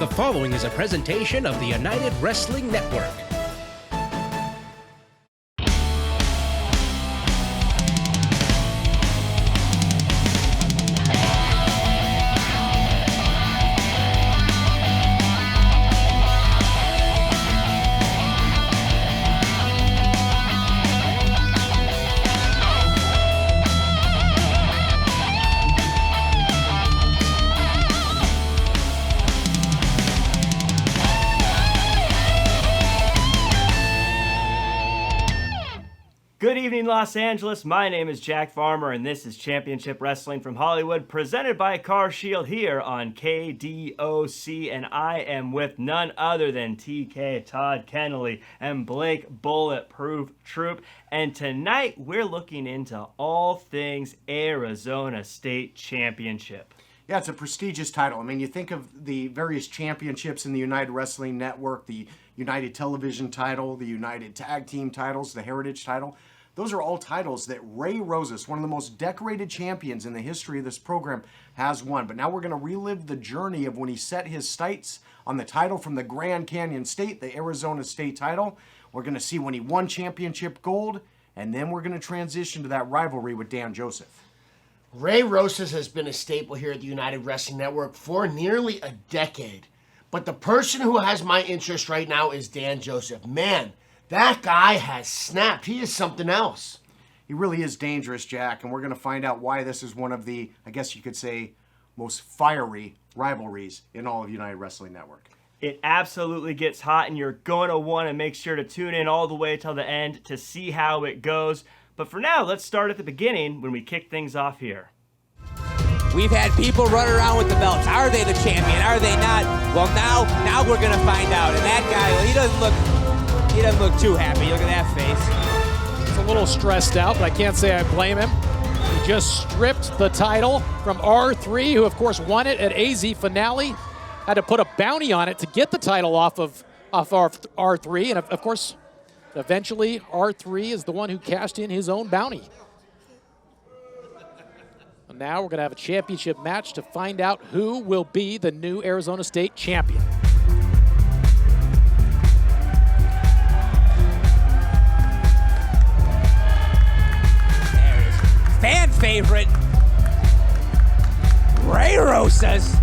The following is a presentation of the United Wrestling Network. Good evening, Los Angeles. My name is Jack Farmer, and this is Championship Wrestling from Hollywood, presented by CarShield here on KDOC, and I am with none other than TK Todd Kennelly and Blake Bulletproof Troop, and tonight we're looking into all things Arizona State Championship. Yeah, it's a prestigious title. I mean, you think of the various championships in the United Wrestling Network, the United Television title, the United Tag Team titles, the Heritage title. Those are all titles that Ray Rosas, one of the most decorated champions in the history of this program, has won. But now we're going to relive the journey of when he set his sights on the title from the Grand Canyon State, the Arizona State title. We're going to see when he won championship gold, and then we're going to transition to that rivalry with Dan Joseph. Ray Rosas has been a staple here at the United Wrestling Network for nearly a decade. But the person who has my interest right now is Dan Joseph. Man, that guy has snapped. He is something else. He really is dangerous, Jack, and we're going to find out why this is one of the, I guess you could say, most fiery rivalries in all of United Wrestling Network. It absolutely gets hot, and you're going to want to make sure to tune in all the way till the end to see how it goes. But for now, let's start at the beginning when we kick things off here. We've had people run around with the belts. Are they the champion? Are they not? Well, now we're going to find out. And that guy, well, he doesn't look too happy. Look at that face. He's a little stressed out, but I can't say I blame him. He just stripped the title from R3, who of course won it at AZ Finale. Had to put a bounty on it to get the title off R3, and of course, eventually R3 is the one who cashed in his own bounty. And now we're going to have a championship match to find out who will be the new Arizona State champion. Fan favorite, Ray Rosas.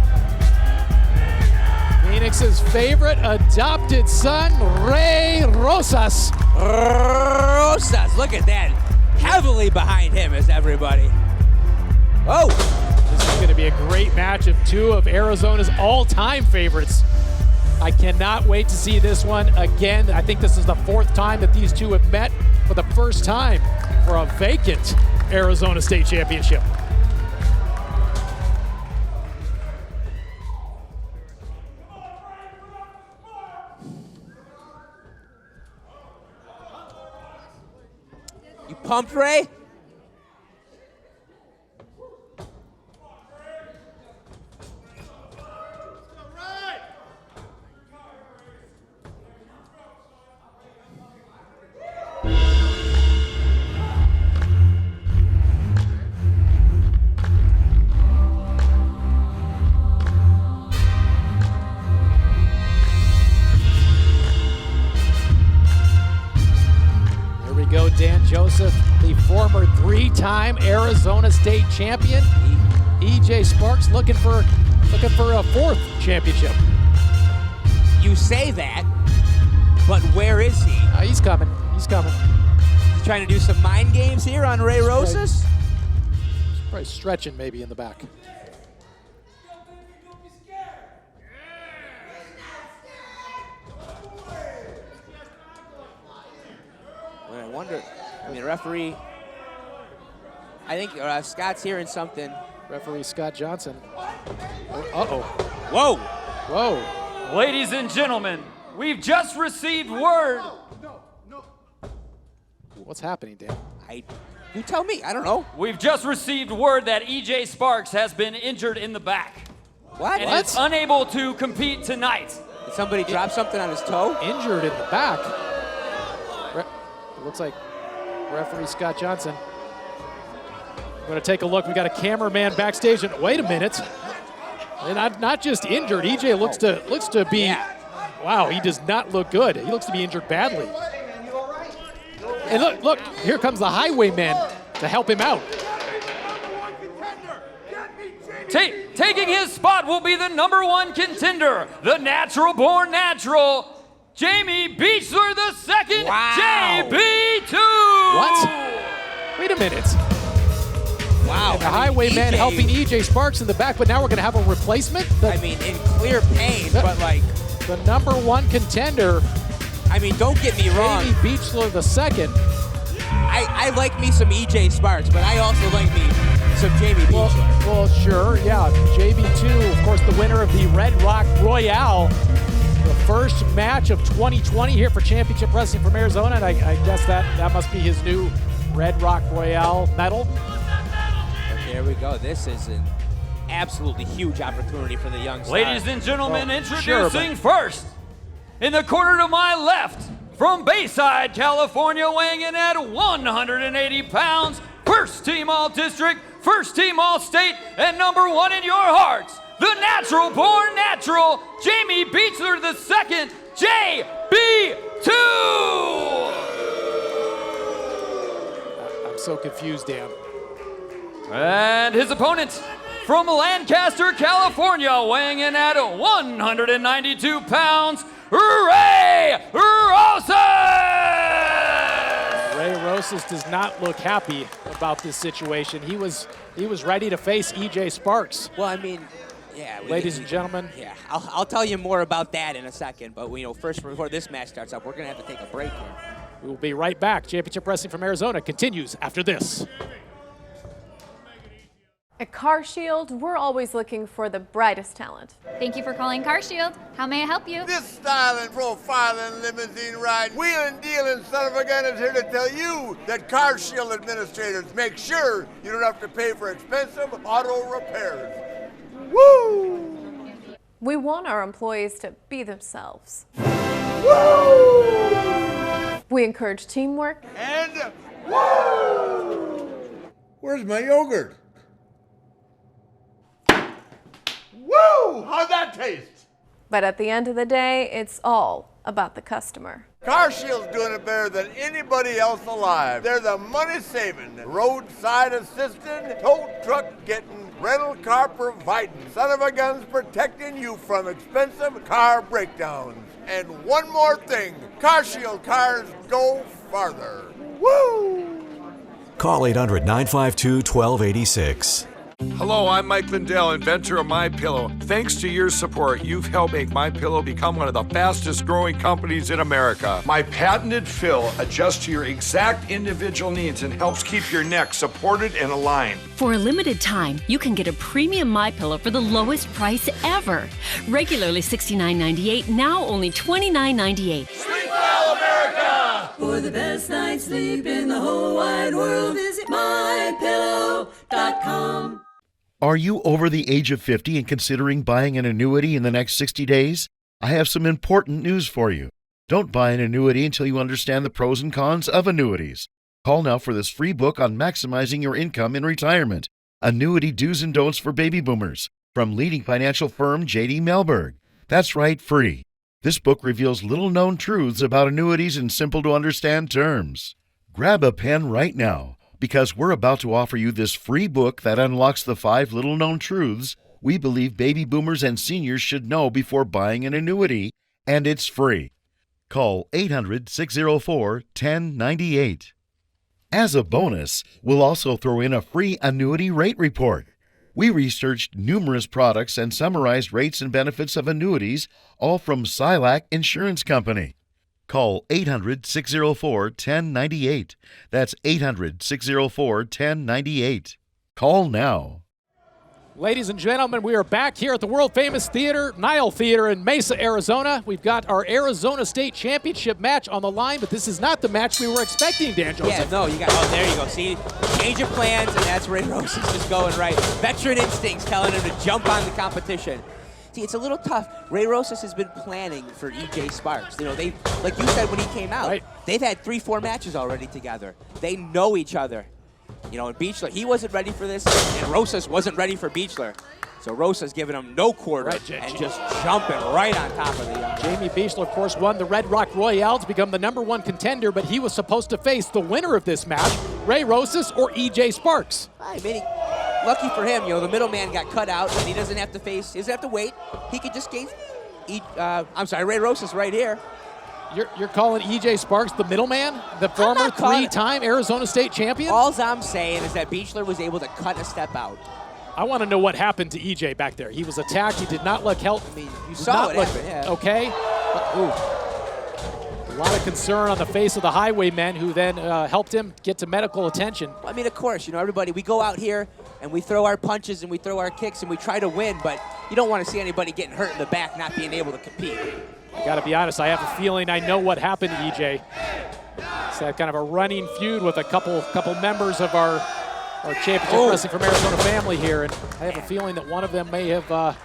Phoenix's favorite adopted son, Ray Rosas. Rosas, look at that. Heavily behind him is everybody. Oh! This is going to be a great match of two of Arizona's all-time favorites. I cannot wait to see this one again. I think this is the fourth time that these two have met for the first time for a vacant Arizona State Championship. You pumped, Ray? Dan Joseph, the former three-time Arizona State champion. EJ Sparks looking for a fourth championship. You say that, but where is he? He's coming. He's coming. He's trying to do some mind games here on Ray Rosas? He's probably stretching maybe in the back. I wonder, referee, I think Scott's hearing something. Referee Scott Johnson. Uh-oh. Whoa. Whoa. Ladies and gentlemen, we've just received word. What's happening, Dan? You tell me, I don't know. We've just received word that EJ Sparks has been injured in the back. What? And is unable to compete tonight. Did somebody drop something on his toe? Injured in the back. It looks like referee Scott Johnson. We're going to take a look. We got a cameraman backstage. And wait a minute. And not just injured. EJ looks to be, wow, he does not look good. He looks to be injured badly. And look, here comes the Highwayman to help him out. Taking his spot will be the #1 contender, the natural-born natural, Jamie Beechler II, Wow. JB2. What? Wait a minute. Wow. And the Highwayman helping EJ Sparks in the back, but now we're going to have a replacement? I mean, in clear pain, but like... The #1 contender, I mean, don't get me wrong. Jamie Beechler II. I like me some EJ Sparks, but I also like me some Jamie Beechler. Well, sure, yeah. JB2, of course, the winner of the Red Rock Royale. The first match of 2020 here for Championship Wrestling from Arizona, and I guess that must be his new Red Rock Royale medal. But there we go. This is an absolutely huge opportunity for the young star. Ladies and gentlemen, Well, introducing first, in the corner to my left, from Bayside, California, weighing in at 180 pounds, first team All-District, first team All-State, and #1 in your hearts, the natural-born natural, Jamie Beechler II, JB2! I'm so confused, Dan. And his opponent, from Lancaster, California, weighing in at 192 pounds, Ray Rosas! Ray Rosas does not look happy about this situation. He was ready to face EJ Sparks. Well, I mean, yeah. Ladies and gentlemen. Yeah, I'll tell you more about that in a second. But first, before this match starts up, we're gonna have to take a break here. We will be right back. Championship Wrestling from Arizona continues after this. At CarShield, we're always looking for the brightest talent. Thank you for calling CarShield. How may I help you? This styling, profiling, limousine ride, wheeling, dealing son of a gun is here to tell you that CarShield administrators make sure you don't have to pay for expensive auto repairs. Woo! We want our employees to be themselves. Woo! We encourage teamwork. And woo! Where's my yogurt? Woo! How'd that taste? But at the end of the day, it's all about the customer. CarShield's doing it better than anybody else alive. They're the money-saving, roadside assisting, tow truck getting, rental car providing, son of a guns protecting you from expensive car breakdowns. And one more thing, CarShield cars go farther. Woo! Call 800-952-1286. Hello, I'm Mike Lindell, inventor of MyPillow. Thanks to your support, you've helped make MyPillow become one of the fastest growing companies in America. My patented fill adjusts to your exact individual needs and helps keep your neck supported and aligned. For a limited time, you can get a premium MyPillow for the lowest price ever. Regularly $69.98, now only $29.98. Sleep well, America! For the best night's sleep in the whole wide world, visit MyPillow.com. Are you over the age of 50 and considering buying an annuity in the next 60 days? I have some important news for you. Don't buy an annuity until you understand the pros and cons of annuities. Call now for this free book on maximizing your income in retirement. Annuity Do's and Don'ts for Baby Boomers from leading financial firm J.D. Mellberg. That's right, free. This book reveals little-known truths about annuities in simple-to-understand terms. Grab a pen right now, because we're about to offer you this free book that unlocks the 5 little-known truths we believe baby boomers and seniors should know before buying an annuity, and it's free. Call 800-604-1098. As a bonus, we'll also throw in a free annuity rate report. We researched numerous products and summarized rates and benefits of annuities, all from Silac Insurance Company. Call 800-604-1098. That's 800-604-1098. Call now. Ladies and gentlemen, we are back here at the world-famous theater, Nile Theater in Mesa, Arizona. We've got our Arizona State Championship match on the line, but this is not the match we were expecting, Dan Joseph. Yeah, no, there you go. See, change of plans, and that's Ray Rosas just going right. Veteran instincts telling him to jump on the competition. See, it's a little tough. Ray Rosas has been planning for EJ Sparks. They, like you said when he came out, right. They've had 3-4 matches already together. They know each other. And Beechler, he wasn't ready for this, and Rosas wasn't ready for Beechler. So Rosas giving him no quarter and just jumping right on top of the young man. Jamie Beechler, of course, won the Red Rock Royale to become the #1 contender, but he was supposed to face the winner of this match, Ray Rosas or EJ Sparks. I mean, lucky for him, you know, the middleman got cut out, and he doesn't have to face, he doesn't have to wait. He could just Ray Rosas right here. You're calling EJ Sparks the middleman? The former 3-time Arizona State champion? All I'm saying is that Beechler was able to cut a step out. I want to know what happened to EJ back there. He was attacked. He did not look healthy. I mean, you saw it happen, yeah. Okay. Ooh. A lot of concern on the face of the Highwaymen, who then helped him get to medical attention. I mean, of course, you know, everybody, we go out here and we throw our punches and we throw our kicks and we try to win, but you don't want to see anybody getting hurt in the back, not being able to compete. I got to be honest, I have a feeling I know what happened to EJ. It's that kind of a running feud with a couple members of our championship wrestling from Arizona family here, and I have a feeling that one of them may have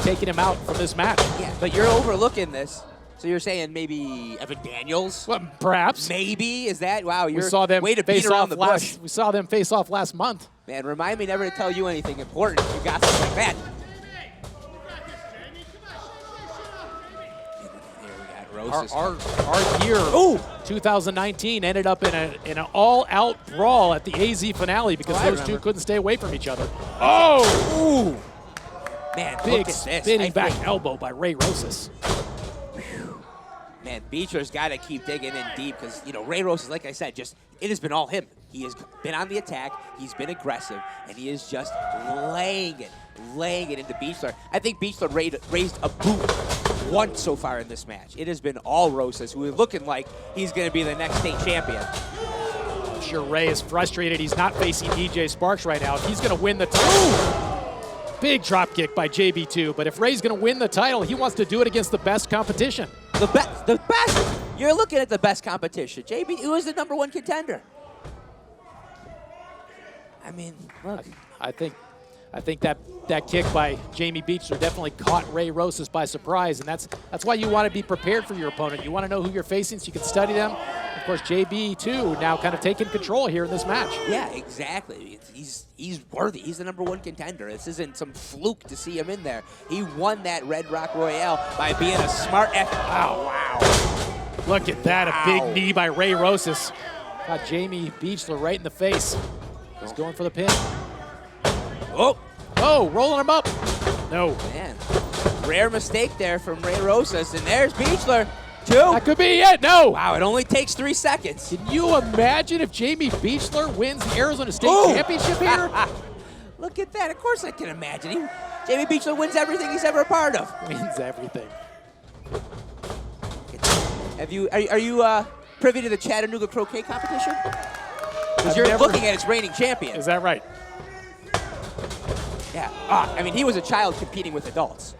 taken him out from this match. Yeah, but you're overlooking this. So you're saying maybe Evan Daniels? Well, perhaps. Maybe, is that? Wow, we saw them way to beat around the bush. We saw them face off last month. Man, remind me never to tell you anything important if you got something like that. Our year, 2019, ended up in an all-out brawl at the AZ finale because those two couldn't stay away from each other. Oh! Ooh. Man, big look at this. Spinning back elbow by Ray Rosas. Man, Beechler's got to keep digging in deep because, you know, Ray Rosas, like I said, it has been all him. He has been on the attack, he's been aggressive, and he is just laying it into Beechler. I think Beechler raised a boot once so far in this match. It has been all Rosas, who is looking like he's going to be the next state champion. I'm sure Ray is frustrated he's not facing EJ Sparks right now. If he's going to win the title, big drop kick by JB2, but if Ray's going to win the title, he wants to do it against the best competition. The best. You're looking at the best competition. JB, who is the #1 contender? I mean, look. I think that kick by Jamie Beechler definitely caught Ray Rosas by surprise, and that's why you want to be prepared for your opponent. You want to know who you're facing so you can study them. Of course, JB2 now kind of taking control here in this match. Yeah, exactly. He's worthy. He's the #1 contender. This isn't some fluke to see him in there. He won that Red Rock Royale by being a smart wow. Look at that, a big knee by Ray Rosas. Got Jamie Beechler right in the face. He's going for the pin. Oh, rolling him up. No. Man, rare mistake there from Ray Rosas, and there's Beechler. 2. That could be it. No. Wow, it only takes 3 seconds. Can you imagine if Jamie Beechler wins the Arizona State Championship here? Look at that. Of course I can imagine. Jamie Beechler wins everything he's ever a part of. Wins everything. Are you privy to the Chattanooga croquet competition? Because you're looking at its reigning champion. Is that right? Yeah. I mean, he was a child competing with adults.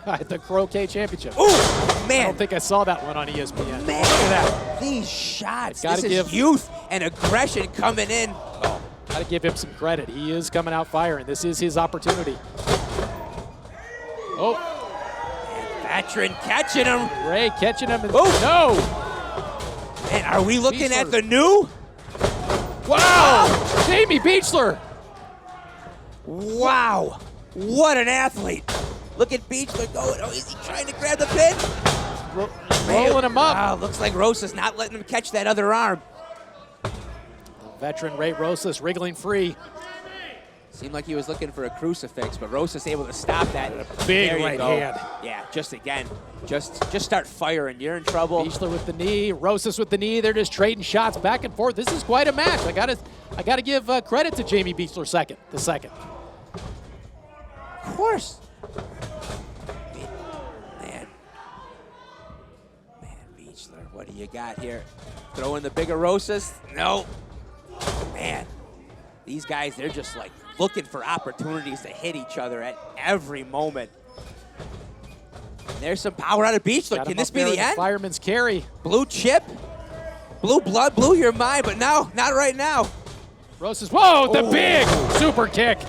At the croquet championship. Oh, man. I don't think I saw that one on ESPN. Man, look at that. These shots. This is youth and aggression coming in. Gotta give him some credit. He is coming out firing. This is his opportunity. Oh. And veteran catching him. Ray catching him. No. And are we looking at the new? Wow. Jamie Beechler. Wow. What an athlete. Look at Beechler going. Oh, is he trying to grab the pin? Rolling him up. Wow, looks like Rosas not letting him catch that other arm. Veteran Ray Rosas wriggling free. Seemed like he was looking for a crucifix, but Rosas able to stop that. Big right hand. Yeah, just start firing. You're in trouble. Beechler with the knee, Rosas with the knee. They're just trading shots back and forth. This is quite a match. I gotta give credit to Jamie Beechler the second. Of course. Man, Beechler, what do you got here? Throwing the bigger Rosas? No. Man, these guys, they're just like looking for opportunities to hit each other at every moment. And there's some power out of Beechler. Can this be the end? Fireman's carry. Blue chip, blue blood, blew your mind, but no, not right now. Rosas, whoa, the big super kick.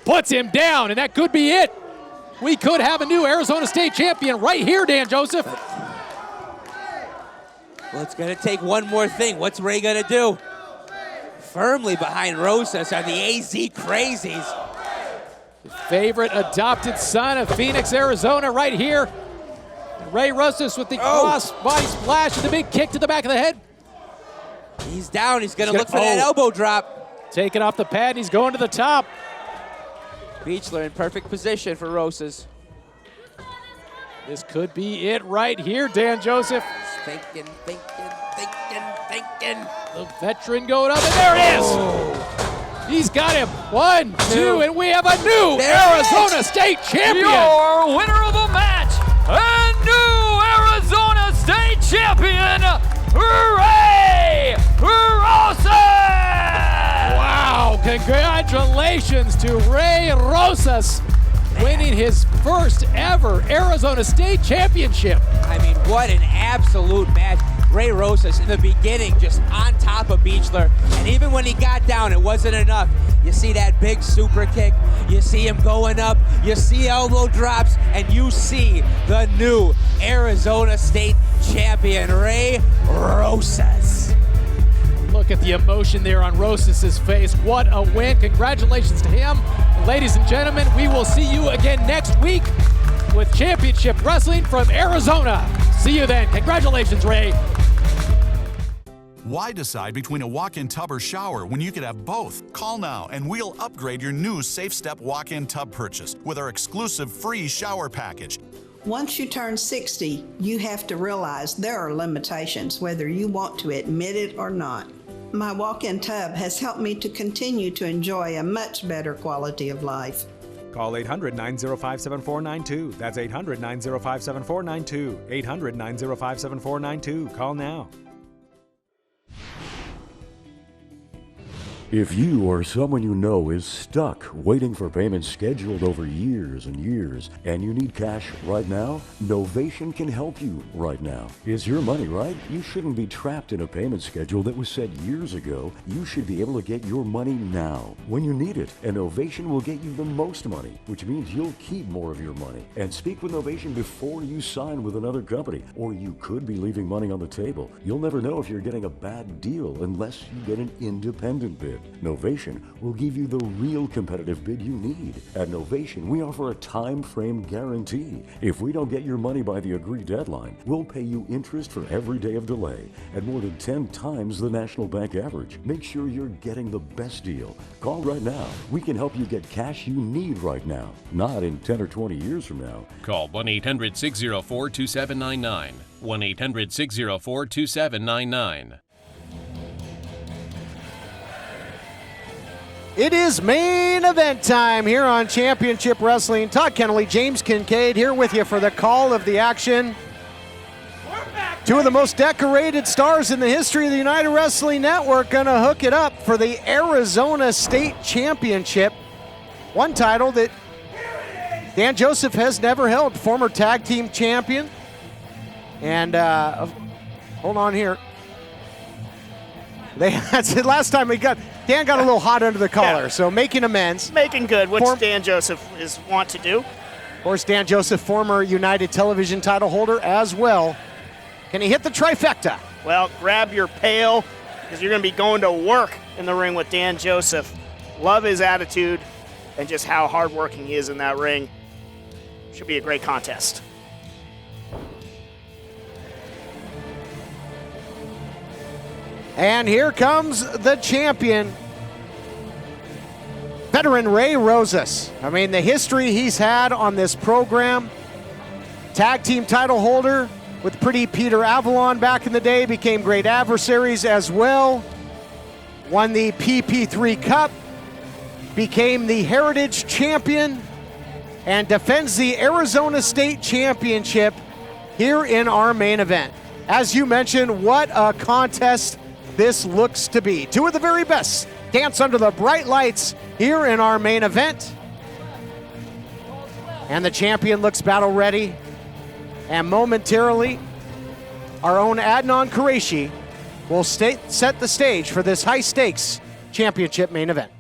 Puts him down, and that could be it. We could have a new Arizona State champion right here, Dan Joseph. Well, it's going to take one more thing. What's Ray going to do? Firmly behind Rosas are the AZ Crazies. Favorite adopted son of Phoenix, Arizona, right here. And Ray Rosas with the cross body splash and the big kick to the back of the head. He's down. He's going to look for that elbow drop. Taking off the pad, and he's going to the top. Beechler in perfect position for Rosas. This could be it right here, Dan Joseph. Thinking. The veteran going up, and there it is. He's got him. 1, 2, and we have a new Arizona State champion. Your winner of the match, and new Arizona State champion, Ray Rosas. Wow, congratulations to Ray Rosas, winning his first ever Arizona State championship. I mean, what an absolute match. Ray Rosas in the beginning just on top of Beechler, and even when he got down, it wasn't enough. You see that big super kick, you see him going up, you see elbow drops, and you see the new Arizona State champion, Ray Rosas. Look at the emotion there on Rosas' face. What a win. Congratulations to him. Ladies and gentlemen, we will see you again next week with Championship Wrestling from Arizona. See you then. Congratulations, Ray. Why decide between a walk-in tub or shower when you could have both? Call now and we'll upgrade your new Safe Step walk-in tub purchase with our exclusive free shower package. Once you turn 60, you have to realize there are limitations, whether you want to admit it or not. My walk-in tub has helped me to continue to enjoy a much better quality of life. Call 800-905-7492. That's 800-905-7492. 800-905-7492. Call now. If you or someone you know is stuck waiting for payments scheduled over years and years, and you need cash right now, Novation can help you right now. It's your money, right? You shouldn't be trapped in a payment schedule that was set years ago. You should be able to get your money now, when you need it, and Novation will get you the most money, which means you'll keep more of your money. And speak with Novation before you sign with another company, or you could be leaving money on the table. You'll never know if you're getting a bad deal unless you get an independent bid. Novation will give you the real competitive bid you need. At Novation, we offer a time frame guarantee. If we don't get your money by the agreed deadline, we'll pay you interest for every day of delay at more than 10 times the National Bank average. Make sure you're getting the best deal. Call right now. We can help you get cash you need right now, not in 10 or 20 years from now. Call 1-800-604-2799. 1-800-604-2799. It is main event time here on Championship Wrestling. Todd Kennelly, James Kincaid here with you for the call of the action. Two of the most decorated stars in the history of the United Wrestling Network gonna hook it up for the Arizona State Championship. One title that Dan Joseph has never held, former tag team champion. And hold on here. That's it. Last time Dan got a little hot under the collar, so making amends. Making good, which Dan Joseph is want to do. Of course, Dan Joseph, former United Television title holder as well. Can he hit the trifecta? Well, grab your pail, because you're going to be going to work in the ring with Dan Joseph. Love his attitude and just how hardworking he is in that ring. Should be a great contest. And here comes the champion, veteran Ray Rosas. I mean, the history he's had on this program. Tag team title holder with Pretty Peter Avalon back in the day, became great adversaries as well. Won the PP3 Cup, became the Heritage Champion, and defends the Arizona State Championship here in our main event. As you mentioned, what a contest this looks to be. Two of the very best dance under the bright lights here in our main event. And the champion looks battle ready. And momentarily, our own Adnan Qureshi will set the stage for this high stakes championship main event.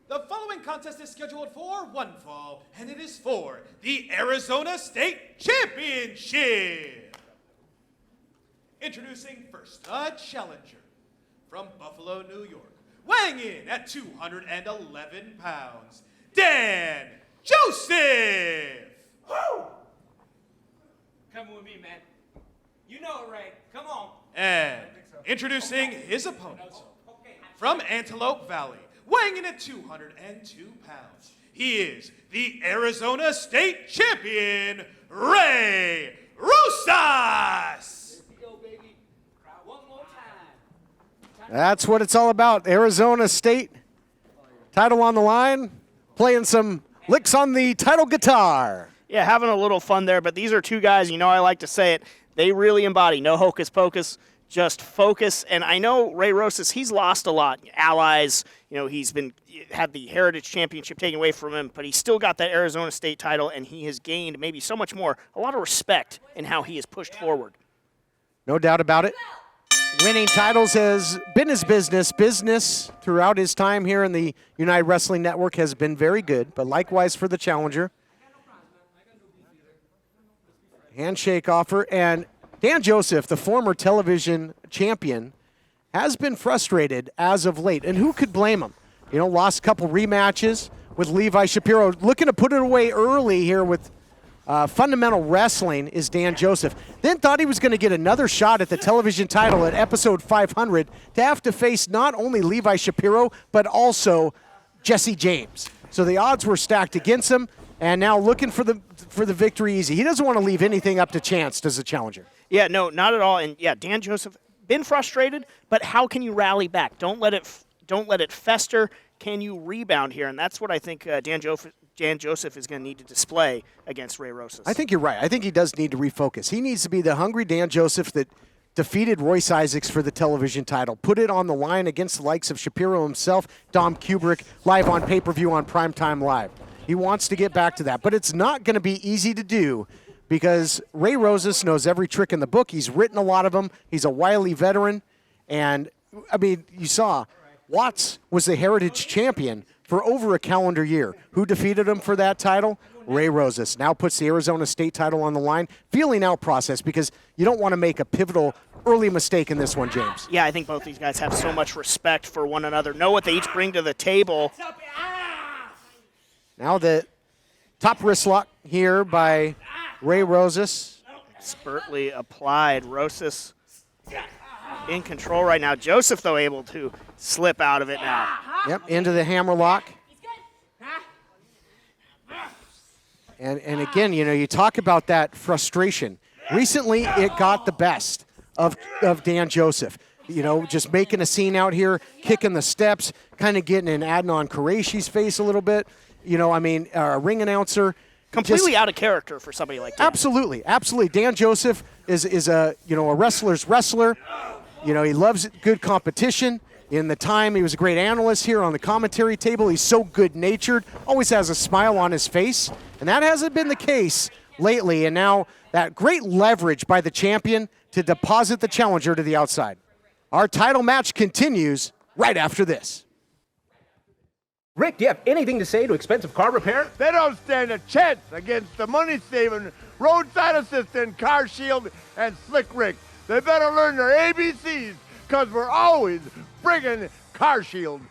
The following contest is scheduled for one fall, and it is for the Arizona State Championship. Introducing first, a challenger from Buffalo, New York, weighing in at 211 pounds, Dan Joseph. Woo! Come with me, man. You know it, Ray. Come on. And introducing his opponent from Antelope Valley, weighing in at 202 pounds, he is the Arizona State Champion, Ray Rosas. That's what it's all about. Arizona State, title on the line, playing some licks on the title guitar. Yeah, having a little fun there, but these are two guys, I like to say it, they really embody no hocus pocus, just focus. And I know Ray Rosas, he's lost a lot. Allies, he's had the Heritage Championship taken away from him, but he's still got that Arizona State title, and he has gained maybe so much more, a lot of respect in how he has pushed forward. No doubt about it. Winning titles has been his business. Business throughout his time here in the United Wrestling Network has been very good, but likewise for the challenger. Handshake offer, and Dan Joseph, the former television champion, has been frustrated as of late, and who could blame him? Lost a couple rematches with Levi Shapiro, looking to put it away early here with Fundamental Wrestling is Dan Joseph. Then thought he was going to get another shot at the television title at episode 500 to have to face not only Levi Shapiro, but also Jesse James. So the odds were stacked against him, and now looking for the victory easy. He doesn't want to leave anything up to chance as a challenger. Yeah, no, not at all. And yeah, Dan Joseph, been frustrated, but how can you rally back? Don't let it fester. Can you rebound here? And that's what I think Dan Joseph is going to need to display against Ray Rosas. I think you're right. I think he does need to refocus. He needs to be the hungry Dan Joseph that defeated Royce Isaacs for the television title, put it on the line against the likes of Shapiro himself, Dom Kubrick, live on pay-per-view on Primetime Live. He wants to get back to that, but it's not going to be easy to do because Ray Rosas knows every trick in the book. He's written a lot of them. He's a wily veteran, and, you saw Watts was the Heritage Champion for over a calendar year. Who defeated him for that title? Ray Rosas. Now puts the Arizona State title on the line. Feeling out process because you don't want to make a pivotal early mistake in this one, James. Yeah, I think both these guys have so much respect for one another, know what they each bring to the table. Now the top wrist lock here by Ray Rosas. Expertly applied. Rosas in control right now. Joseph, though, able to slip out of it now. Yep, into the hammer lock. And again, you talk about that frustration. Recently, it got the best of Dan Joseph. Just making a scene out here, kicking the steps, kind of getting an Adnan Qureshi's face a little bit. A ring announcer. Completely out of character for somebody like that. Absolutely. Dan Joseph is a wrestler's wrestler. He loves good competition. In the time, he was a great analyst here on the commentary table. He's so good-natured, always has a smile on his face, and that hasn't been the case lately. And now that great leverage by the champion to deposit the challenger to the outside. Our title match continues right after this. Rick, do you have anything to say to expensive car repair? They don't stand a chance against the money-saving roadside assistant, CarShield, and Slick Rick. They better learn their ABCs, because we're always bringing CarShield.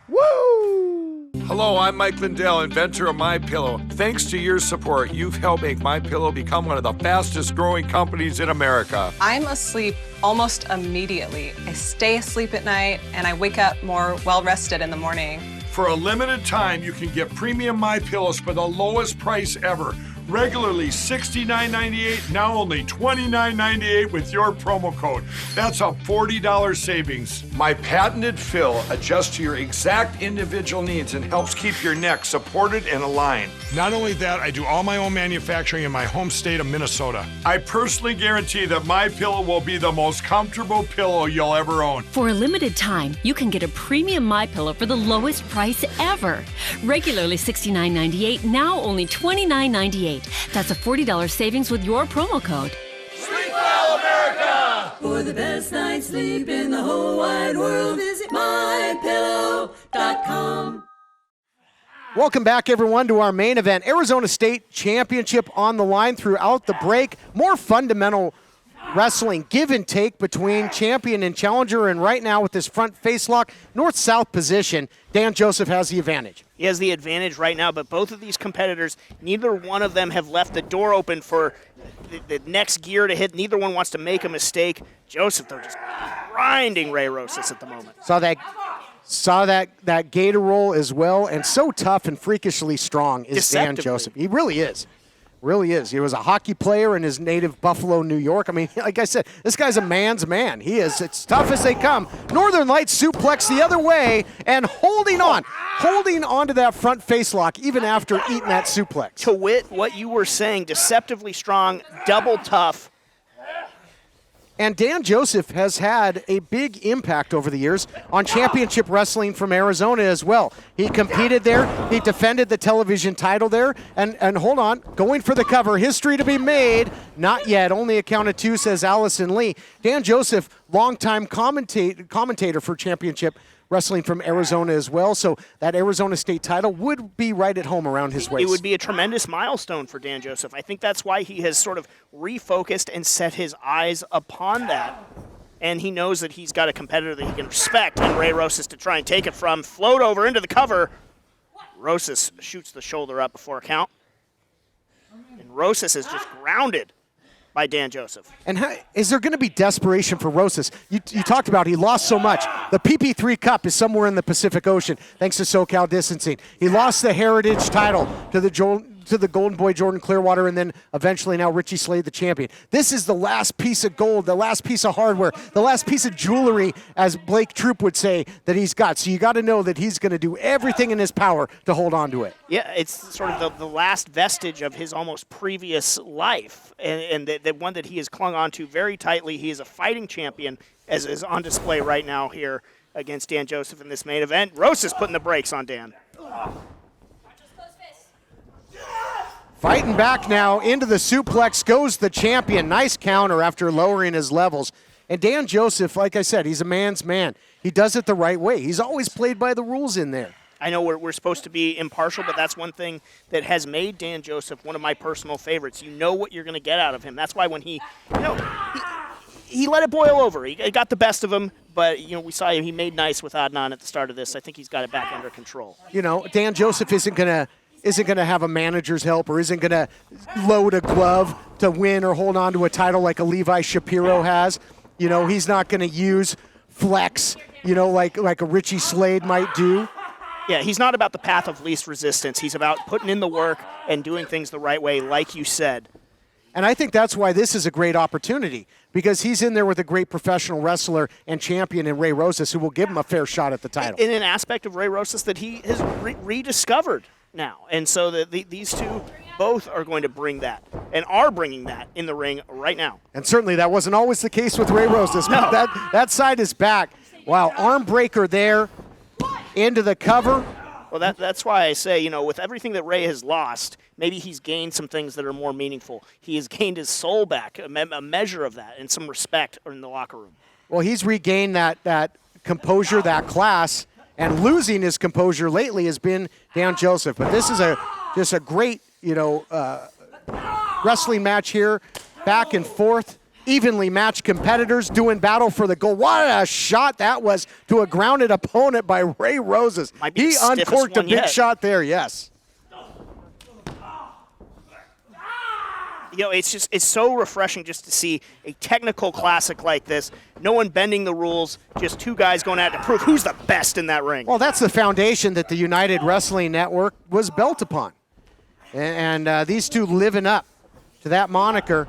Woo! Hello, I'm Mike Lindell, inventor of MyPillow. Thanks to your support, you've helped make MyPillow become one of the fastest growing companies in America. I'm asleep almost immediately. I stay asleep at night, and I wake up more well-rested in the morning. For a limited time, you can get premium MyPillows for the lowest price ever. Regularly $69.98, now only $29.98 with your promo code. That's a $40 savings. My patented fill adjusts to your exact individual needs and helps keep your neck supported and aligned. Not only that, I do all my own manufacturing in my home state of Minnesota. I personally guarantee that my pillow will be the most comfortable pillow you'll ever own. For a limited time, you can get a premium MyPillow for the lowest price ever. Regularly $69.98, now only $29.98. That's a $40 savings with your promo code. Sleep well, America! For the best night's sleep in the whole wide world, visit MyPillow.com. Welcome back, everyone, to our main event. Arizona State Championship on the line throughout the break. More fundamental Wrestling give and take between champion and challenger, and right now with this front face lock, north-south position, Dan Joseph has the advantage. He has the advantage right now, but both of these competitors, neither one of them have left the door open for the next gear to hit. Neither one wants to make a mistake. Joseph, though, just grinding Ray Rosas at the moment. Saw that gator roll as well, and so tough and freakishly strong is Dan Joseph. He really is. Really is. He was a hockey player in his native Buffalo, New York. I mean, like I said, this guy's a man's man. He is. It's tough as they come. Northern Lights suplex the other way and holding on to that front face lock even after eating that suplex. To wit, what you were saying, deceptively strong, double tough. And Dan Joseph has had a big impact over the years on championship wrestling from Arizona as well. He competed there. He defended the television title there. And hold on, going for the cover. History to be made. Not yet. Only a count of two, says Allison Lee. Dan Joseph, longtime commentator for championship wrestling from Arizona as well. So that Arizona State title would be right at home around his waist. It would be a tremendous milestone for Dan Joseph. I think that's why he has sort of refocused and set his eyes upon that. And he knows that he's got a competitor that he can respect, and Ray Rosas to try and take it from. Float over into the cover. Rosas shoots the shoulder up before a count. And Rosas is just grounded by Dan Joseph. And is there going to be desperation for Rosas? You talked about he lost so much. The PP3 Cup is somewhere in the Pacific Ocean, thanks to SoCal Distancing. He lost the Heritage title to the Golden Boy Jordan Clearwater, and then eventually now Richie Slade, the champion. This is the last piece of gold, the last piece of hardware, the last piece of jewelry, as Blake Troop would say, that he's got. So you got to know that he's going to do everything in his power to hold on to it. Yeah, it's sort of the last vestige of his almost previous life, and the one that he has clung on to very tightly. He is a fighting champion, as is on display right now here against Dan Joseph in this main event. Rosas putting the brakes on Dan. Fighting back now into the suplex goes the champion. Nice counter after lowering his levels. And Dan Joseph, like I said, he's a man's man. He does it the right way. He's always played by the rules in there. I know we're supposed to be impartial, but that's one thing that has made Dan Joseph one of my personal favorites. You know what you're going to get out of him. That's why when he let it boil over. He got the best of him, but we saw he made nice with Adnan at the start of this. I think he's got it back under control. Dan Joseph isn't going to have a manager's help or isn't going to load a glove to win or hold on to a title like a Levi Shapiro has. He's not going to use flex, like a Richie Slade might do. Yeah, he's not about the path of least resistance. He's about putting in the work and doing things the right way, like you said. And I think that's why this is a great opportunity, because he's in there with a great professional wrestler and champion in Ray Rosas, who will give him a fair shot at the title. In an aspect of Ray Rosas that he has rediscovered now. And so these two both are going to bring that and are bringing that in the ring right now. And certainly that wasn't always the case with Ray Rosas. No. But that side is back. Wow, arm breaker there into the cover. Well, that's why I say, with everything that Ray has lost, maybe he's gained some things that are more meaningful. He has gained his soul back, a measure of that, and some respect in the locker room. Well, he's regained that composure, that class, and losing his composure lately has been Dan Joseph. But this is just a great, wrestling match here, back and forth. Evenly matched competitors doing battle for the gold. What a shot that was to a grounded opponent by Ray Rosas. He uncorked a big shot there, yes. It's so refreshing just to see a technical classic like this. No one bending the rules, just two guys going at it to prove who's the best in that ring. Well, that's the foundation that the United Wrestling Network was built upon. And these two living up to that moniker.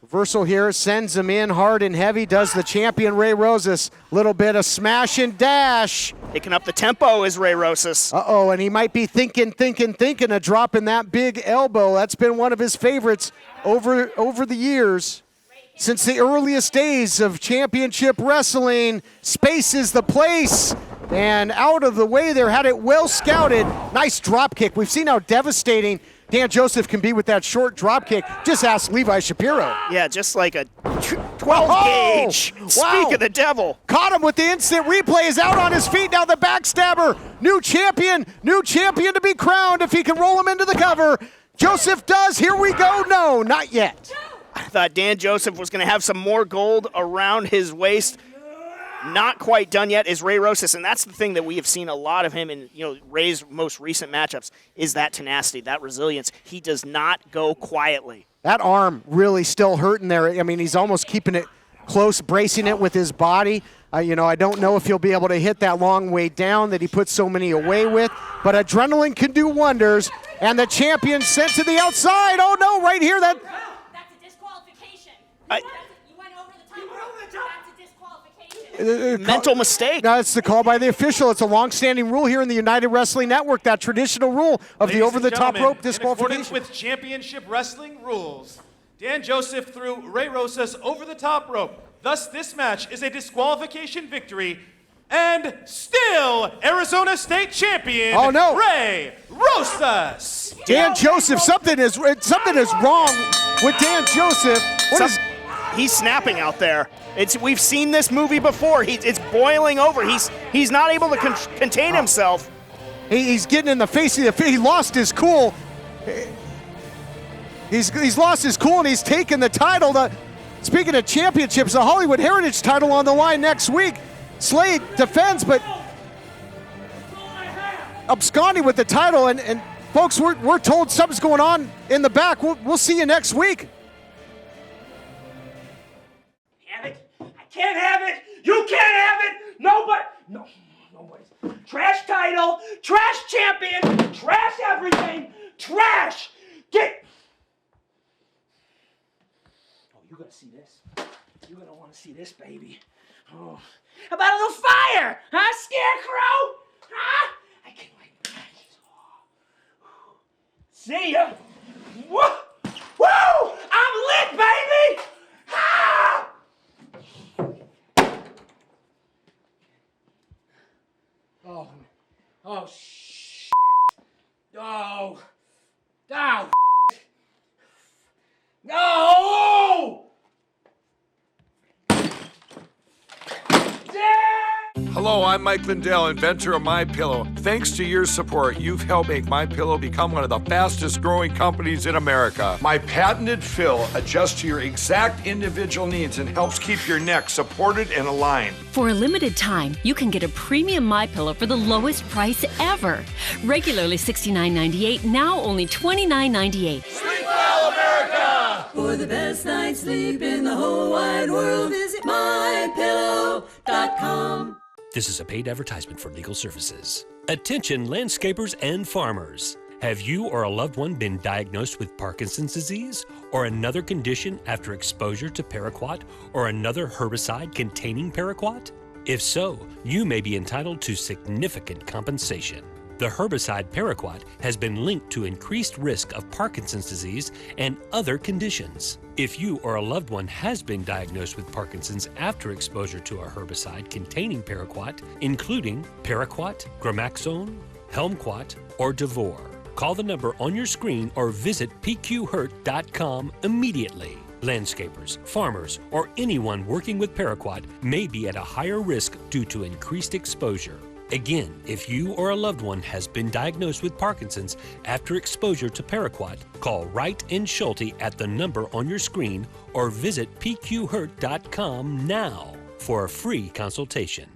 Reversal here, sends him in hard and heavy, does the champion Ray Rosas. Little bit of smash and dash. Picking up the tempo is Ray Rosas. Uh-oh, and he might be thinking of dropping that big elbow. That's been one of his favorites over the years. Since the earliest days of championship wrestling, space is the place. And out of the way there, had it well scouted. Nice drop kick. We've seen how devastating Dan Joseph can be with that short drop kick. Just ask Levi Shapiro. Yeah, just like a 12-gauge. Wow. Speak of the devil. Caught him with the instant replay. Is out on his feet now. The backstabber. New champion to be crowned if he can roll him into the cover. Joseph does. Here we go. No, not yet. thought Dan Joseph was going to have some more gold around his waist. Not quite done yet is Ray Rosas, and that's the thing that we have seen a lot of him in Ray's most recent matchups is that tenacity, that resilience. He does not go quietly. That arm really still hurting there. I mean, he's almost keeping it close, bracing it with his body. I don't know if he'll be able to hit that long way down that he put so many away with, but adrenaline can do wonders, and the champion sent to the outside. Oh, no, right here. That's a disqualification. You went over the top. That's a disqualification. Mental mistake. No, it's the call by the official. It's a long-standing rule here in the United Wrestling Network, that traditional rule of the over-the-top rope disqualification. In accordance with championship wrestling rules, Dan Joseph threw Ray Rosas over the top rope. Thus, this match is a disqualification victory, and still Arizona State champion, Ray Rosas. Dan Joseph, something is wrong with Dan Joseph. He's snapping out there. We've seen this movie before. It's boiling over. He's not able to contain himself. He's getting in the face of the field. He lost his cool. He's lost his cool, and he's taken the title. Speaking of championships, the Hollywood Heritage title on the line next week. Slade defends, but absconding with the title. And folks, we're told something's going on in the back. We'll see you next week. Have it. I can't have it. You can't have it. Nobody. Trash title. Trash champion. Trash everything. Trash. You're gonna see this. You're gonna want to see this, baby. Oh. How about a little fire? Huh, Scarecrow? Huh? I can't wait. See ya. Woo! Woo! I'm lit, baby! Ah! Oh, shit. Oh. Oh. No! Hello, I'm Mike Lindell, inventor of MyPillow. Thanks to your support, you've helped make MyPillow become one of the fastest growing companies in America. My patented fill adjusts to your exact individual needs and helps keep your neck supported and aligned. For a limited time, you can get a premium MyPillow for the lowest price ever. Regularly $69.98, now only $29.98. Sleep well, America! For the best night's sleep in the whole wide world, visit mypillow.com. This is a paid advertisement for legal services. Attention landscapers and farmers. Have you or a loved one been diagnosed with Parkinson's disease or another condition after exposure to paraquat or another herbicide containing paraquat? If so, you may be entitled to significant compensation. The herbicide paraquat has been linked to increased risk of Parkinson's disease and other conditions. If you or a loved one has been diagnosed with Parkinson's after exposure to a herbicide containing paraquat, including paraquat, gramaxone, helmquat, or Devore, call the number on your screen or visit pqhurt.com immediately. Landscapers, farmers, or anyone working with paraquat may be at a higher risk due to increased exposure. Again, if you or a loved one has been diagnosed with Parkinson's after exposure to paraquat, call Wright and Schulte at the number on your screen or visit pqhurt.com now for a free consultation.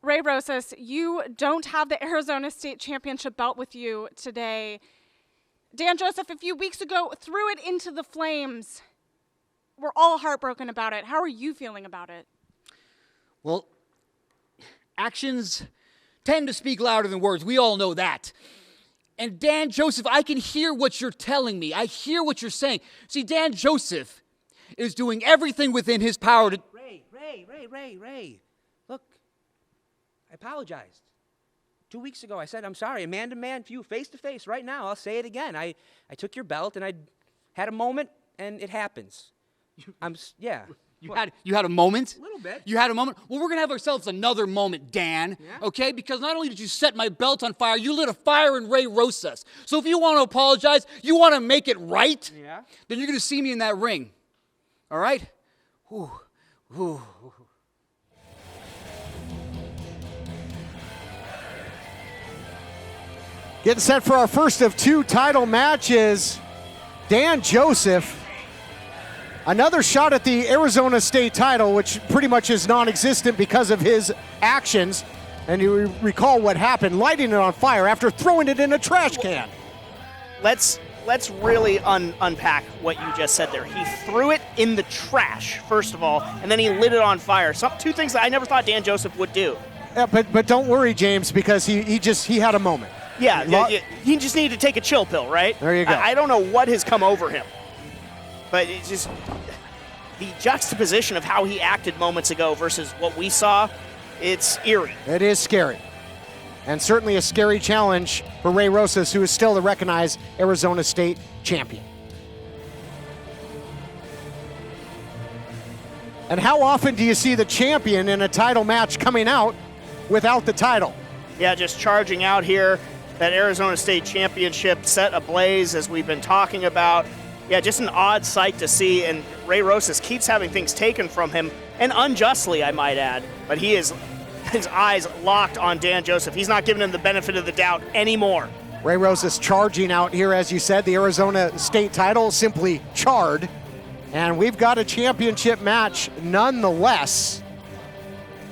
Ray Rosas, you don't have the Arizona State Championship belt with you today. Dan Joseph, a few weeks ago, threw it into the flames. We're all heartbroken about it. How are you feeling about it? Well, actions tend to speak louder than words. We all know that. And Dan Joseph, I can hear what you're telling me. I hear what you're saying. See, Dan Joseph is doing everything within his power to... Ray. Look, I apologized. 2 weeks ago, I said, I'm sorry, man to man, you, face to face, right now. I'll say it again. I took your belt and I had a moment, and it happens. You had a moment? A little bit. You had a moment? Well, we're going to have ourselves another moment, Dan, okay? Because not only did you set my belt on fire, you lit a fire in Ray Rosas. So if you want to apologize, you want to make it right, then you're going to see me in that ring, all right? Ooh. Getting set for our first of two title matches. Dan Joseph Another shot at the Arizona State title, which pretty much is non-existent because of his actions. And you recall what happened, lighting it on fire after throwing it in a trash can. Let's really unpack what you just said there. He threw it in the trash, first of all, and then he lit it on fire. Two things that I never thought Dan Joseph would do. Yeah, but don't worry, James, because he had a moment. Yeah, he just needed to take a chill pill, right? There you go. I don't know what has come over him, but it's just the juxtaposition of how he acted moments ago versus what we saw, it's eerie. It is scary. And certainly a scary challenge for Ray Rosas, who is still the recognized Arizona State champion. And how often do you see the champion in a title match coming out without the title? Yeah, just charging out here. That Arizona State championship set ablaze, as we've been talking about. Yeah, just an odd sight to see, and Ray Rosas keeps having things taken from him, and unjustly, I might add. But his eyes locked on Dan Joseph. He's not giving him the benefit of the doubt anymore. Ray Rosas charging out here, as you said, the Arizona State title simply charred. And we've got a championship match nonetheless.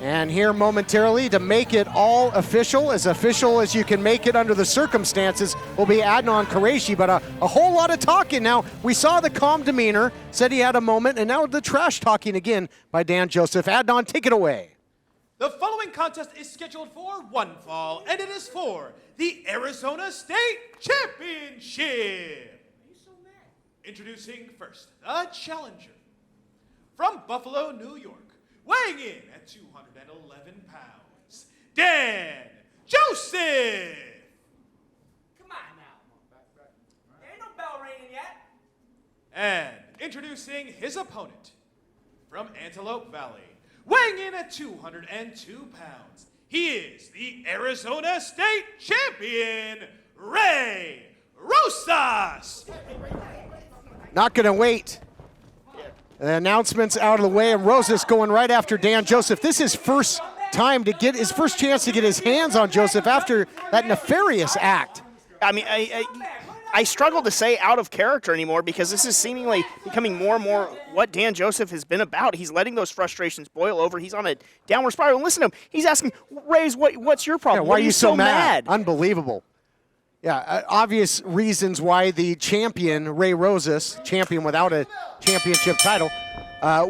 And here momentarily to make it all official as you can make it under the circumstances, will be Adnan Qureshi. But a whole lot of talking now. We saw the calm demeanor, said he had a moment, and now the trash talking again by Dan Joseph. Adnan, take it away. The following contest is scheduled for one fall, and it is for the Arizona State Championship. Introducing first, the challenger. From Buffalo, New York, weighing in at 211 pounds, Dan Joseph. Come on now. There ain't no bell ringing yet. And introducing his opponent. From Antelope Valley, weighing in at 202 pounds, he is the Arizona State Champion, Ray Rosas. Not going to wait. The announcement's out of the way, and Rosas going right after Dan Joseph. This is first time to get his first chance to get his hands on Joseph after that nefarious act. I mean, I struggle to say out of character anymore, because this is seemingly becoming more and more what Dan Joseph has been about. He's letting those frustrations boil over. He's on a downward spiral. And listen to him. He's asking, Rays, what's your problem? Yeah, why are you so mad? Unbelievable. Yeah, obvious reasons why the champion, Ray Rosas, champion without a championship title,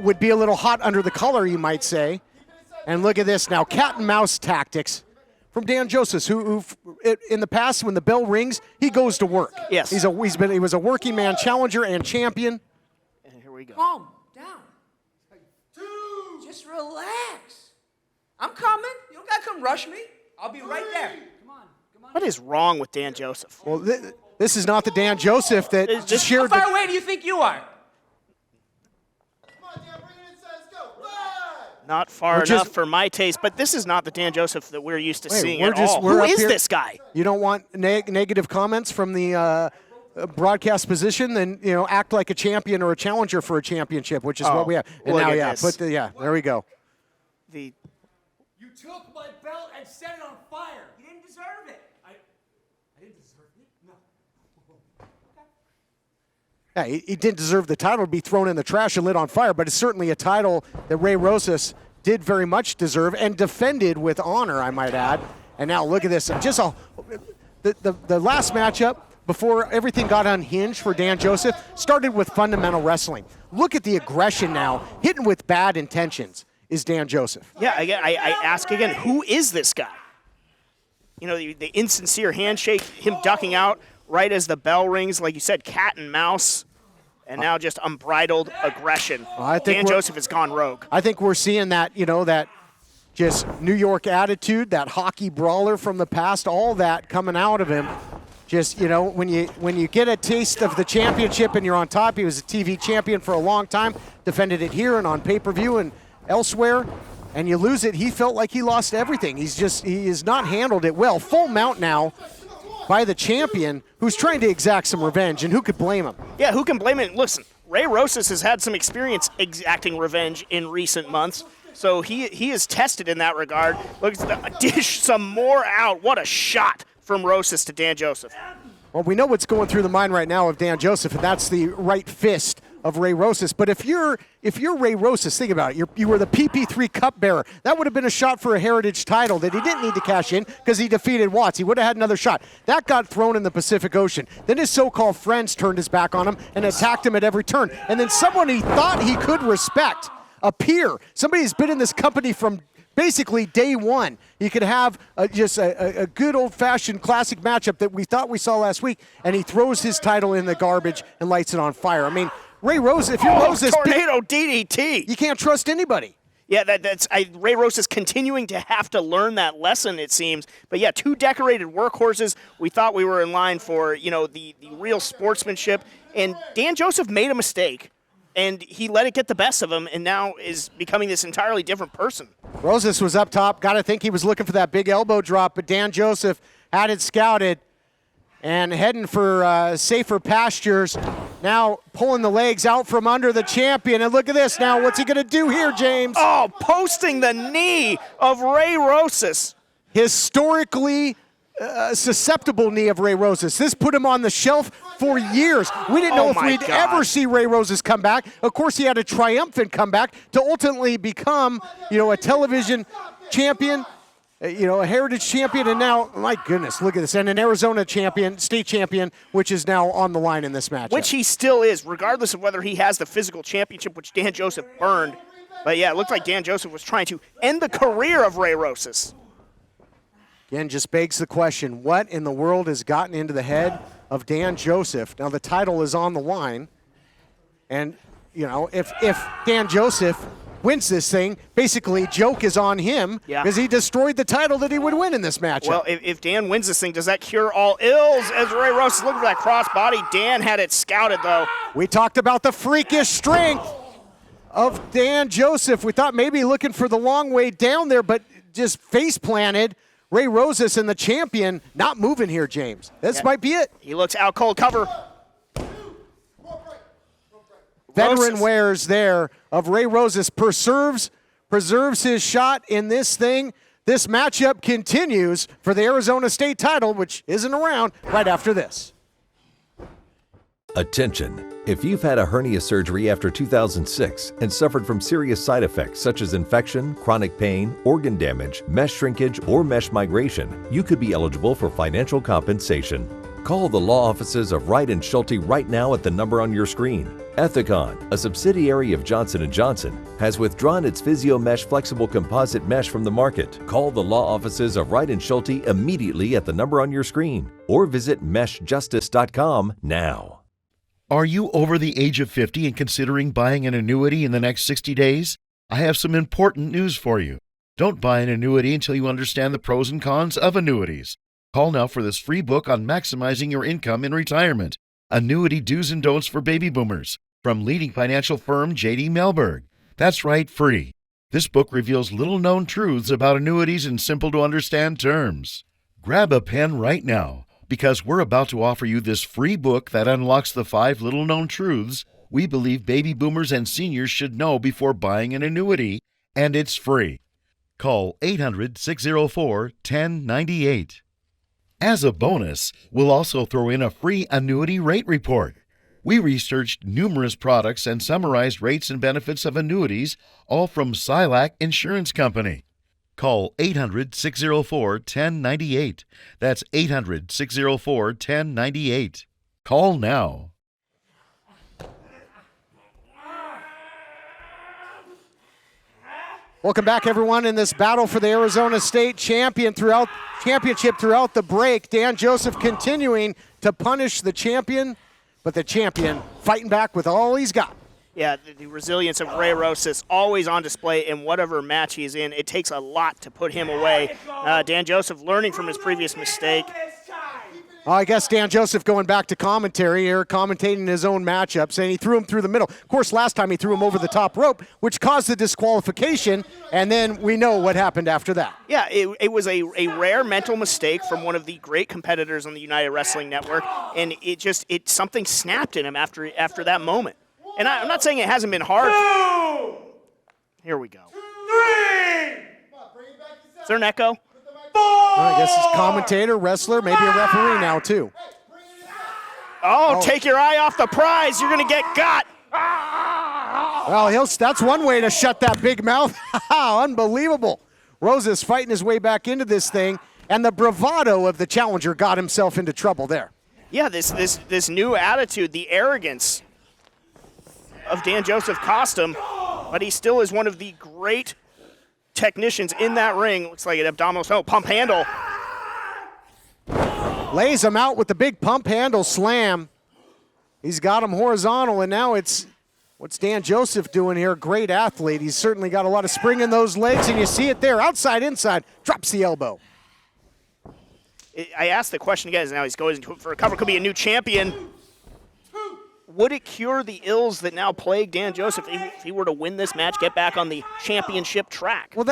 would be a little hot under the collar, you might say. And look at this now, cat and mouse tactics from Dan Joseph, who in the past, when the bell rings, he goes to work. Yes. He was a working man challenger and champion. And here we go. Calm down. Just relax. I'm coming. You don't gotta come rush me. I'll be right there. What is wrong with Dan Joseph? Well, this is not the Dan Joseph that shared. How far away do you think you are? Not far enough for my taste, but this is not the Dan Joseph that we're used to seeing at all. Who is this guy? You don't want negative comments from the broadcast position, then act like a champion or a challenger for a championship, which is what we have. And now, there we go. You took my belt and set it on fire. You didn't deserve it. I didn't deserve it? No. Yeah, he didn't deserve the title to be thrown in the trash and lit on fire, but it's certainly a title that Ray Rosas did very much deserve and defended with honor, I might add. And now look at this. Just the last matchup before everything got unhinged for Dan Joseph started with fundamental wrestling. Look at the aggression now, hitting with bad intentions is Dan Joseph. Yeah, I ask again, who is this guy? The insincere handshake, him ducking out right as the bell rings, like you said, cat and mouse, and now just unbridled aggression. Dan Joseph has gone rogue. I think we're seeing that, that just New York attitude, that hockey brawler from the past, all that coming out of him. Just, when you get a taste of the championship and you're on top, he was a TV champion for a long time, defended it here and on pay-per-view and elsewhere, and you lose it, he felt like he lost everything. He has not handled it well. Full mount now by the champion, who's trying to exact some revenge, and who could blame him? Yeah, who can blame him? Listen, Ray Rosas has had some experience exacting revenge in recent months, so he is tested in that regard. Look, dish some more out. What a shot from Rosas to Dan Joseph. Well, we know what's going through the mind right now of Dan Joseph, and that's the right fist of Ray Rosas. But if you're Ray Rosas, think about it. You were the PP3 cup bearer. That would have been a shot for a Heritage title that he didn't need to cash in because he defeated Watts. He would have had another shot. That got thrown in the Pacific Ocean. Then his so-called friends turned his back on him and attacked him at every turn. And then someone he thought he could respect, a peer, somebody who's been in this company from basically day one. You could have just a good old-fashioned classic matchup that we thought we saw last week, and he throws his title in the garbage and lights it on fire. I mean, Ray Rosas, if you're Rosas, tornado DDT. You can't trust anybody. Yeah, Ray Rosas continuing to have to learn that lesson, it seems. But yeah, 2 decorated workhorses. We thought we were in line for, the real sportsmanship. And Dan Joseph made a mistake, and he let it get the best of him, and now is becoming this entirely different person. Rosas was up top. Got to think he was looking for that big elbow drop, but Dan Joseph had it scouted and heading for safer pastures. Now pulling the legs out from under the champion. And look at this now. What's he going to do here, James? Oh, posting the knee of Ray Rosas. Historically susceptible knee of Ray Rosas. This put him on the shelf for years. We didn't know if we'd ever see Ray Rosas come back. Of course, he had a triumphant comeback to ultimately become, a television champion, a Heritage champion, and now, my goodness, look at this, and an Arizona champion, state champion, which is now on the line in this match. Which he still is, regardless of whether he has the physical championship, which Dan Joseph burned. But yeah, it looked like Dan Joseph was trying to end the career of Ray Rosas. Again, just begs the question, what in the world has gotten into the head of Dan Joseph? Now, the title is on the line, and, if Dan Joseph wins this thing, basically joke is on him because he destroyed the title that he would win in this matchup. Well, if Dan wins this thing, does that cure all ills? As Ray Rosas looking for that crossbody, Dan had it scouted, though. We talked about the freakish strength of Dan Joseph. We thought maybe looking for the long way down there, but just face planted. Ray Rosas and the champion not moving here, James. This might be it. He looks out cold cover. Veteran wears there of Ray Rosas preserves his shot in this thing. This matchup continues for the Arizona State title, which isn't around, right after this. Attention. If you've had a hernia surgery after 2006 and suffered from serious side effects such as infection, chronic pain, organ damage, mesh shrinkage, or mesh migration, you could be eligible for financial compensation. Call the law offices of Wright & Schulte right now at the number on your screen. Ethicon, a subsidiary of Johnson & Johnson, has withdrawn its PhysioMesh flexible composite mesh from the market. Call the law offices of Wright & Schulte immediately at the number on your screen or visit meshjustice.com now. Are you over the age of 50 and considering buying an annuity in the next 60 days? I have some important news for you. Don't buy an annuity until you understand the pros and cons of annuities. Call now for this free book on maximizing your income in retirement. Annuity Do's and Don'ts for Baby Boomers from leading financial firm J.D. Mellberg. That's right, free. This book reveals little-known truths about annuities in simple-to-understand terms. Grab a pen right now, because we're about to offer you this free book that unlocks the 5 little-known truths we believe baby boomers and seniors should know before buying an annuity, and it's free. Call 800-604-1098. As a bonus, we'll also throw in a free annuity rate report. We researched numerous products and summarized rates and benefits of annuities, all from Silac Insurance Company. Call 800-604-1098. That's 800-604-1098. Call now. Welcome back, everyone, in this battle for the Arizona State championship throughout the break. Dan Joseph continuing to punish the champion, but the champion fighting back with all he's got. Yeah, the resilience of Ray Rosas always on display in whatever match he's in. It takes a lot to put him away. Dan Joseph learning from his previous mistake. I guess Dan Joseph going back to commentary here, commentating his own matchup, saying he threw him through the middle. Of course, last time he threw him over the top rope, which caused the disqualification, and then we know what happened after that. Yeah, it was a rare mental mistake from one of the great competitors on the United Wrestling Network, and something snapped in him after that moment. And I'm not saying it hasn't been hard. 2. Here we go. 3. Is there an echo? 4. I guess it's commentator, wrestler, maybe a referee now too. Oh, take your eye off the prize. You're going to get got. Well, that's one way to shut that big mouth. Unbelievable. Rosas fighting his way back into this thing, and the bravado of the challenger got himself into trouble there. Yeah, this new attitude, the arrogance of Dan Joseph cost him, but he still is one of the great technicians in that ring. Looks like an abdominal pump handle. Lays him out with the big pump handle slam. He's got him horizontal, and now what's Dan Joseph doing here? Great athlete. He's certainly got a lot of spring in those legs, and you see it there. Outside, inside, drops the elbow. I asked the question again, now he's going for a cover. Could be a new champion. Would it cure the ills that now plague Dan Joseph if he were to win this match, get back on the championship track? Well,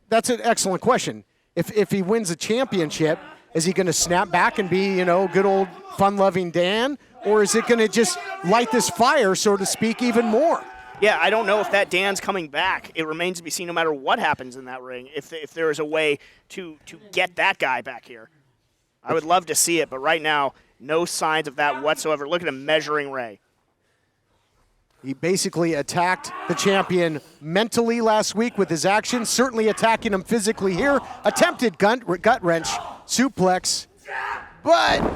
that's an excellent question. If he wins a championship, is he going to snap back and be, good old fun-loving Dan? Or is it going to just light this fire, so to speak, even more? Yeah, I don't know if that Dan's coming back. It remains to be seen no matter what happens in that ring, if there is a way to get that guy back here. I would love to see it, but right now, no signs of that whatsoever. Look at him measuring Ray. He basically attacked the champion mentally last week with his actions, certainly attacking him physically here. Attempted gut wrench, suplex,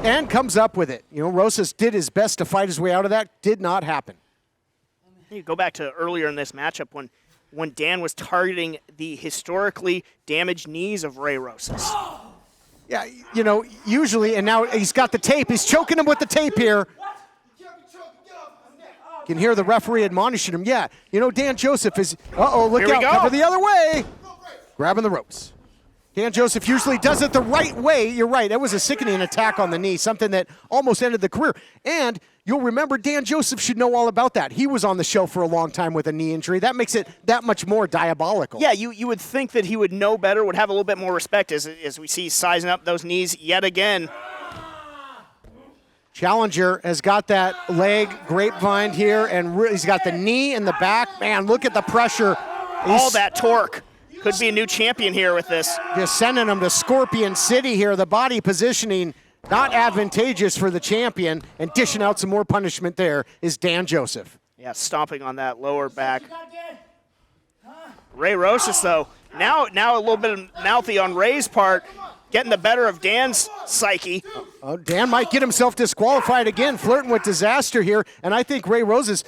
and comes up with it. Rosas did his best to fight his way out of that. Did not happen. You go back to earlier in this matchup when Dan was targeting the historically damaged knees of Ray Rosas. Yeah, usually, and now he's got the tape. He's choking him with the tape here. You can hear the referee admonishing him. Yeah, Dan Joseph is, look out, cover the other way. Grabbing the ropes. Dan Joseph usually does it the right way. You're right, that was a sickening attack on the knee, something that almost ended the career. And you'll remember Dan Joseph should know all about that. He was on the show for a long time with a knee injury. That makes it that much more diabolical. Yeah, you would think that he would know better, would have a little bit more respect as we see sizing up those knees yet again. Challenger has got that leg grapevine here, and he's got the knee in the back. Man, look at the pressure. All that torque. Could be a new champion here with this. Just sending him to Scorpion City here. The body positioning not advantageous for the champion, and dishing out some more punishment there is Dan Joseph. Yeah, stomping on that lower back. Ray Rosas, though, now a little bit of mouthy on Ray's part, getting the better of Dan's psyche. Dan might get himself disqualified again, flirting with disaster here, and I think Ray Rosas,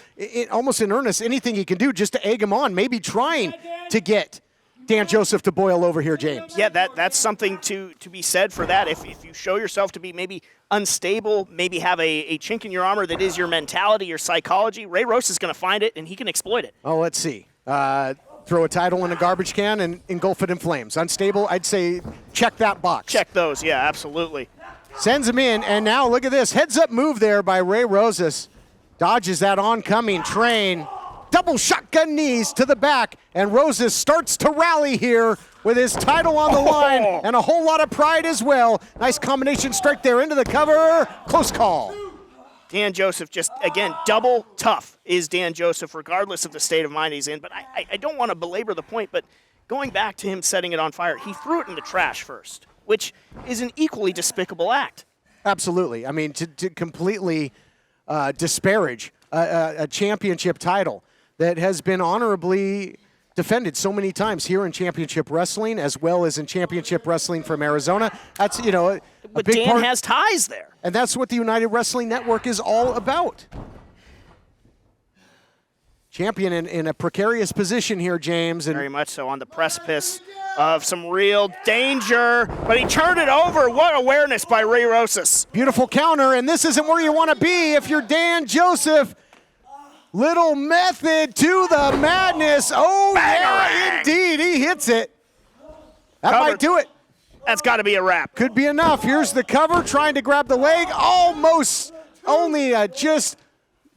almost in earnest, anything he can do just to egg him on, maybe trying to get Dan Joseph to boil over here, James. Yeah, that's something to be said for that. If you show yourself to be maybe unstable, maybe have a chink in your armor that is your mentality, your psychology, Ray Rosas is going to find it, and he can exploit it. Oh, let's see. Throw a title in a garbage can and engulf it in flames. Unstable, I'd say check that box. Check those, yeah, absolutely. Sends him in, and now look at this. Heads-up move there by Ray Rosas. Dodges that oncoming train. Double shotgun knees to the back, and Rosas starts to rally here with his title on the line and a whole lot of pride as well. Nice combination strike there into the cover. Close call. Dan Joseph just, again, double tough is Dan Joseph, regardless of the state of mind he's in. But I don't want to belabor the point, but going back to him setting it on fire, he threw it in the trash first, which is an equally despicable act. Absolutely. I mean, to completely disparage a championship title that has been honorably defended so many times here in championship wrestling, as well as in championship wrestling from Arizona. That's, a but big Dan part, has ties there. and that's what the United Wrestling Network is all about. Champion in a precarious position here, James. And very much so, on the precipice of some real danger, but he turned it over. What awareness by Ray Rosas. Beautiful counter, and this isn't where you want to be if you're Dan Joseph. Little method to the madness. Oh, yeah, indeed. He hits it. That might do it. That's got to be a wrap. Could be enough. Here's the cover, trying to grab the leg. Almost only just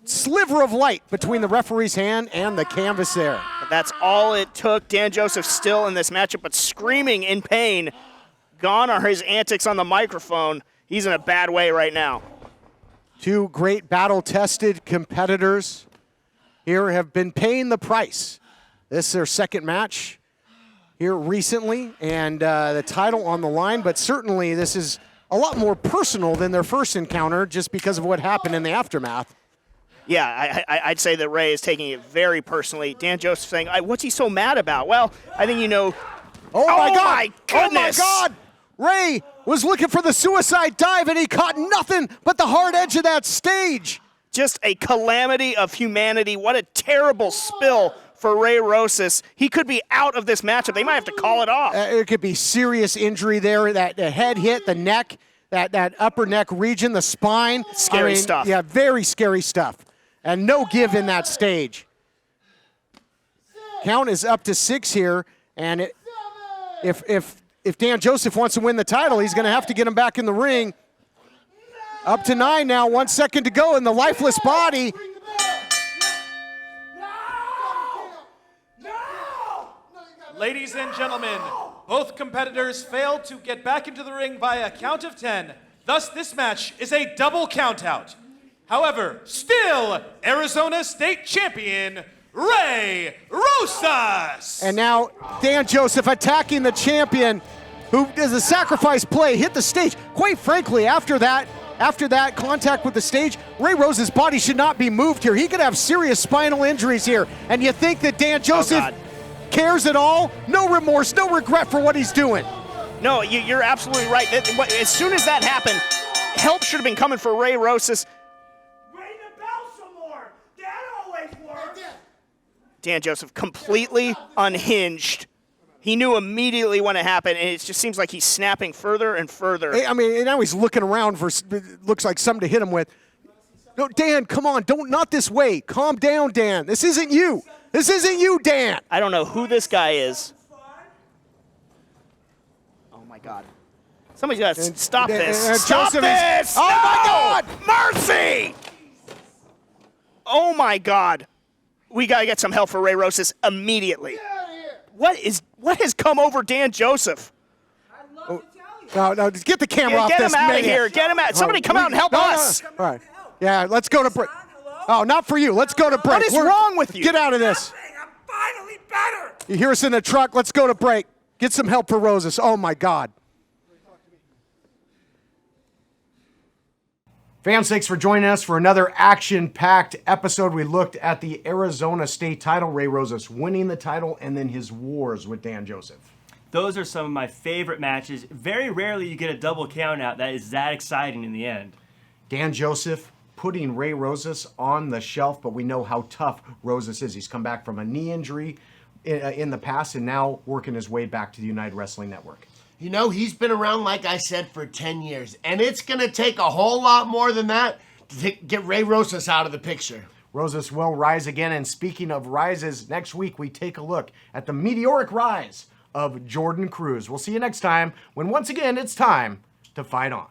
sliver of light between the referee's hand and the canvas there. But that's all it took. Dan Joseph still in this matchup, but screaming in pain. Gone are his antics on the microphone. He's in a bad way right now. Two great battle-tested competitors here have been paying the price. This is their second match here recently, and the title on the line, but certainly this is a lot more personal than their first encounter just because of what happened in the aftermath. Yeah, I'd say that Ray is taking it very personally. Dan Joseph saying, what's he so mad about? Well, I think you know. Oh, my God. My goodness. Oh, my God. Ray was looking for the suicide dive, and he caught nothing but the hard edge of that stage. Just a calamity of humanity. What a terrible spill for Ray Rosas. He could be out of this matchup. They might have to call it off. It could be serious injury there. That head hit, the neck, that upper neck region, the spine. Scary stuff. Yeah, very scary stuff. And no give in that stage. Count is up to 6 here, and if Dan Joseph wants to win the title, he's going to have to get him back in the ring. Up to 9 now, 1 second to go in the lifeless body. Ladies and gentlemen, both competitors failed to get back into the ring by a count of 10. Thus, this match is a double countout. However, still Arizona State Champion, Ray Rosas. And now Dan Joseph attacking the champion who does a sacrifice play, hit the stage. Quite frankly, after that contact with the stage, Ray Rosas' body should not be moved here. He could have serious spinal injuries here. And you think that Dan Joseph cares at all? No remorse, no regret for what he's doing. No, you're absolutely right. As soon as that happened, help should have been coming for Ray Rosas. Dan Joseph completely unhinged. He knew immediately when it happened, and it just seems like he's snapping further and further. I mean, now he's looking around for, looks like something to hit him with. No, Dan, come on, not this way. Calm down, Dan. This isn't you. This isn't you, Dan. I don't know who this guy is. Oh, my God. Somebody's got to stop this. Stop this! Oh, my God! Mercy! Oh, my God. We got to get some help for Ray Rosas immediately. What has come over Dan Joseph? No, just get the camera off this. Get him out of here. Get him out. Somebody come out and help us. All right. Yeah, let's go to break. Oh, not for you. Let's go to break. What is wrong with you? Get out of this. I'm finally better. You hear us in the truck. Let's go to break. Get some help for Rosas. Oh, my God. Fans, thanks for joining us for another action-packed episode. We looked at the Arizona State title, Ray Rosas winning the title, and then his wars with Dan Joseph. Those are some of my favorite matches. Very rarely you get a double count out that is that exciting in the end. Dan Joseph putting Ray Rosas on the shelf, but we know how tough Rosas is. He's come back from a knee injury in the past and now working his way back to the United Wrestling Network. You know, he's been around, like I said, for 10 years, and it's going to take a whole lot more than that to get Ray Rosas out of the picture. Rosas will rise again, and speaking of rises, next week we take a look at the meteoric rise of Jordan Cruz. We'll see you next time when once again it's time to fight on.